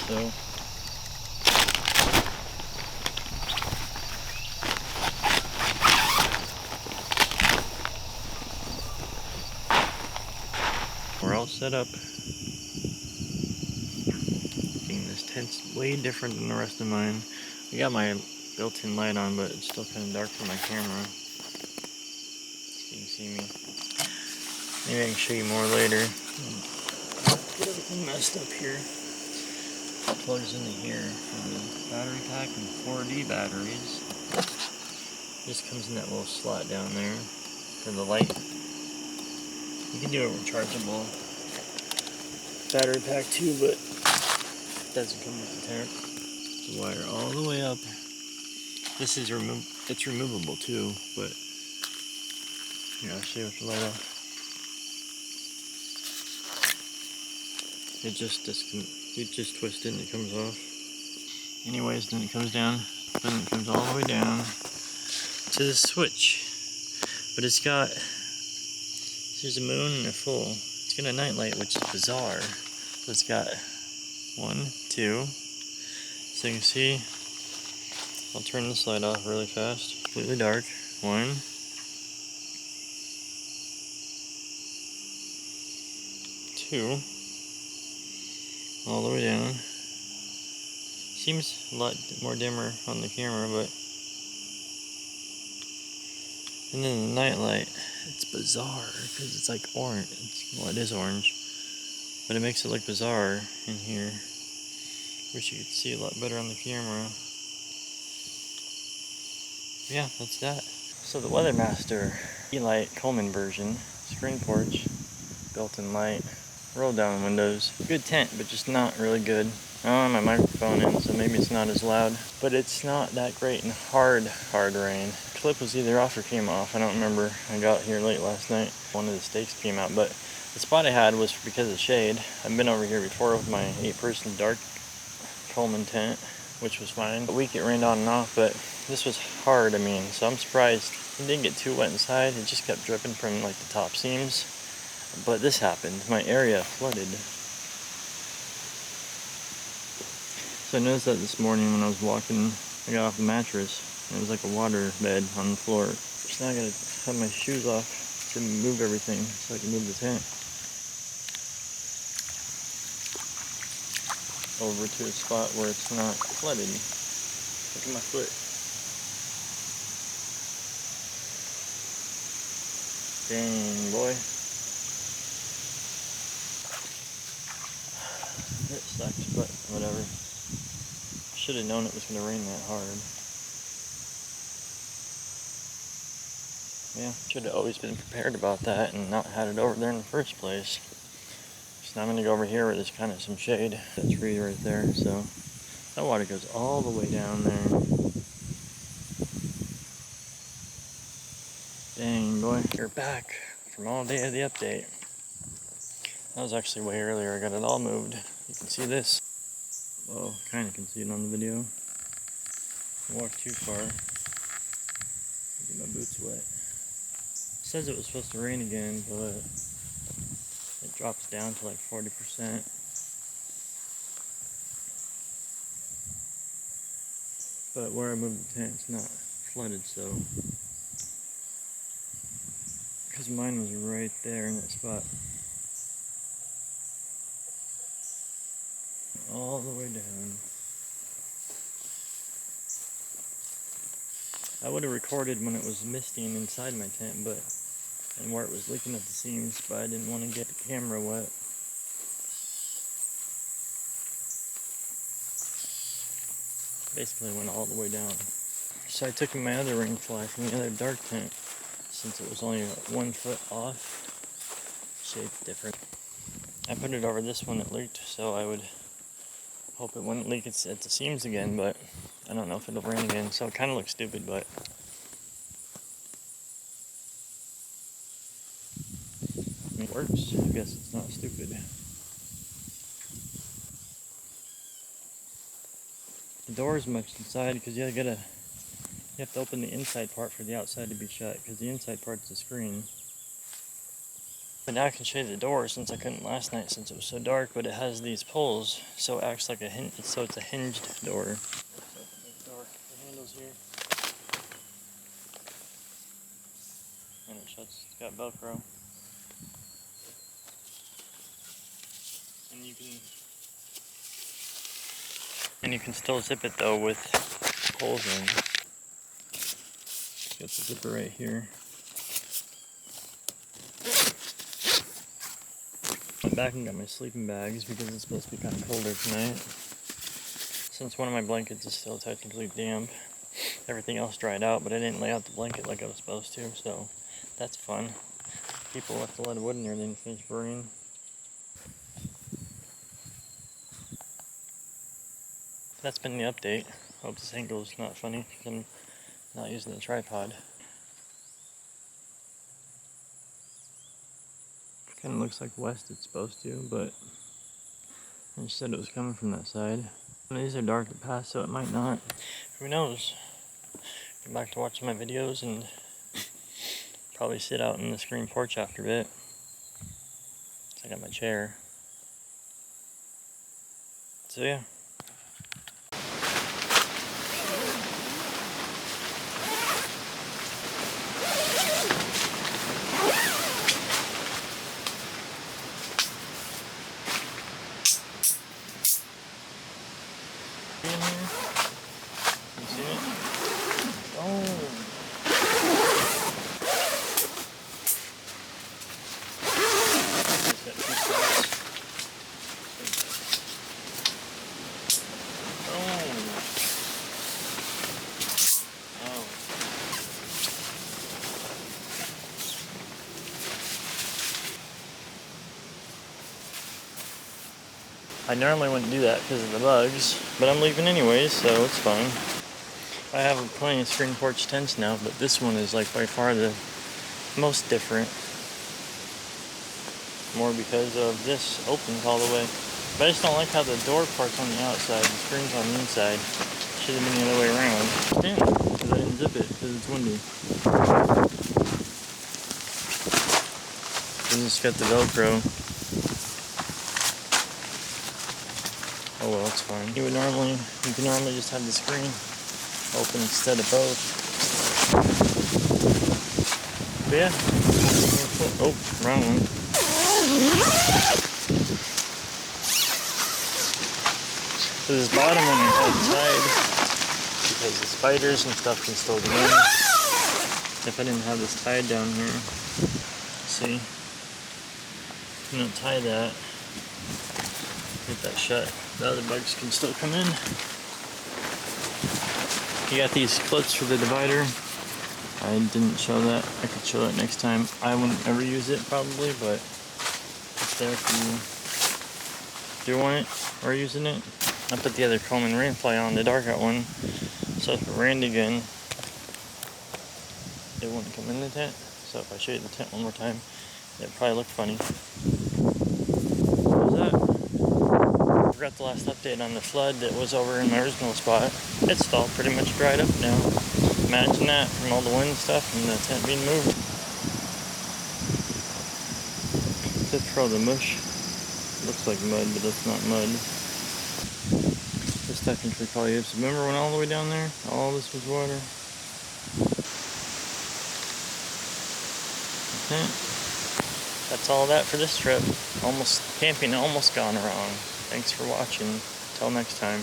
so. We're all set up. This tent's way different than the rest of mine. I got my built-in light on, but it's still kind of dark for my camera. So you can see me. Maybe I can show you more later. Get everything messed up here. Plugs into here for the battery pack and 4D batteries. This comes in that little slot down there for the light. You can do a rechargeable battery pack too, but it doesn't come with the tent. The wire all the way up. This is it's removable too, but here, I'll show you with the light off. It just twists it and it comes off. Anyways, then it comes down, then it comes all the way down to the switch. But it's got, there's a moon and a full. It's got a night light, which is bizarre. So it's got 1, 2. So you can see, I'll turn this light off really fast. Completely dark. 1. 2. All the way down. Seems a lot more dimmer on the camera, but. And then the night light, it's bizarre because it's like orange. Well, it is orange, but it makes it look bizarre in here. Wish you could see a lot better on the camera. Yeah, that's that. So the Weathermaster E-Light Coleman version, screen porch, built-in light, roll down windows. Good tent, but just not really good. I don't have my microphone in, so maybe it's not as loud. But it's not that great in hard rain. The clip was either off or came off. I don't remember. I got here late last night. One of the stakes came out, but the spot I had was because of shade. I've been over here before with my 8-person dark Coleman tent, which was fine. A week it rained on and off, but this was hard, so I'm surprised. It didn't get too wet inside. It just kept dripping from like the top seams. But this happened. My area flooded. So I noticed that this morning when I was walking, I got off the mattress. And it was like a water bed on the floor. So now I gotta have my shoes off to move everything so I can move the tent over to a spot where it's not flooded. Look at my foot. Dang, boy. It sucks, but whatever. Should have known it was going to rain that hard. Yeah, should have always been prepared about that and not had it over there in the first place. So now I'm going to go over here where there's kind of some shade. That tree right there, so that water goes all the way down there. Dang, boy. You're back from all day of the update. That was actually way earlier. I got it all moved. You can see this. Well, kind of can see it on the video. I walked too far. Get my boots wet. It says it was supposed to rain again, but it drops down to like 40%. But where I moved the tent, it's not flooded, so. Because mine was right there in that spot. All the way down. I would have recorded when it was misting inside my tent, and where it was leaking at the seams, but I didn't want to get the camera wet. Basically went all the way down. So I took my other ring fly from the other dark tent, since it was only 1 foot off. Shape's different. I put it over this one that leaked, so I would hope it wouldn't leak at the seams again, but I don't know if it'll rain again, so it kind of looks stupid, but it works. I guess it's not stupid. The door is much inside because you have to open the inside part for the outside to be shut, because the inside part's the screen. But now I can show you the door since I couldn't last night since it was so dark, but it has these pulls, so it acts like a hinge, so it's a hinged door. Let's open this door. The handle's here. And it shuts, it's got Velcro. And you can still zip it though with holes in. Got the zipper right here. Went back and got my sleeping bags because it's supposed to be kind of colder tonight. Since one of my blankets is still technically damp, everything else dried out, but I didn't lay out the blanket like I was supposed to, so that's fun. People left a lot of wood in there, they didn't finish burning. That's been the update. Hope this angle is not funny because I'm not using the tripod. Kind of looks like west it's supposed to, but I just said it was coming from that side. These are dark to pass, so it might not. Who knows? Get back to watching my videos and probably sit out in the screen porch after a bit. So I got my chair. So yeah. In here. You see it? Oh. It's got 2 sides. I normally wouldn't do that because of the bugs, but I'm leaving anyways, so it's fine. I have plenty of screen porch tents now, but this one is like by far the most different. More because of this opens all the way. But I just don't like how the door part's on the outside, the screen's on the inside. Should have been the other way around. Damn, because I didn't zip it because it's windy. Then it's got the Velcro. Oh well, it's fine. You can normally just have the screen open instead of both. But yeah. Oh, wrong one. So this bottom one I have tied because the spiders and stuff can still get in. If I didn't have this tied down here, see, you don't tie that, get that shut. The other bugs can still come in. You got these clips for the divider. I didn't show that. I could show that next time. I wouldn't ever use it probably, but it's there if you do want it or using it. I put the other Coleman rain fly on the dark out one, so if it rained again, it wouldn't come in the tent. So if I show you the tent one more time, it'd probably look funny. What was that? I forgot the last update on the flood that was over in my original spot. It's all pretty much dried up now. Imagine that from all the wind stuff and the tent being moved. Except for all the mush. Looks like mud, but it's not mud. This technically probably is. Remember when all the way down there, all this was water? Okay. That's all that for this trip. Camping almost gone wrong. Thanks for watching. Till next time.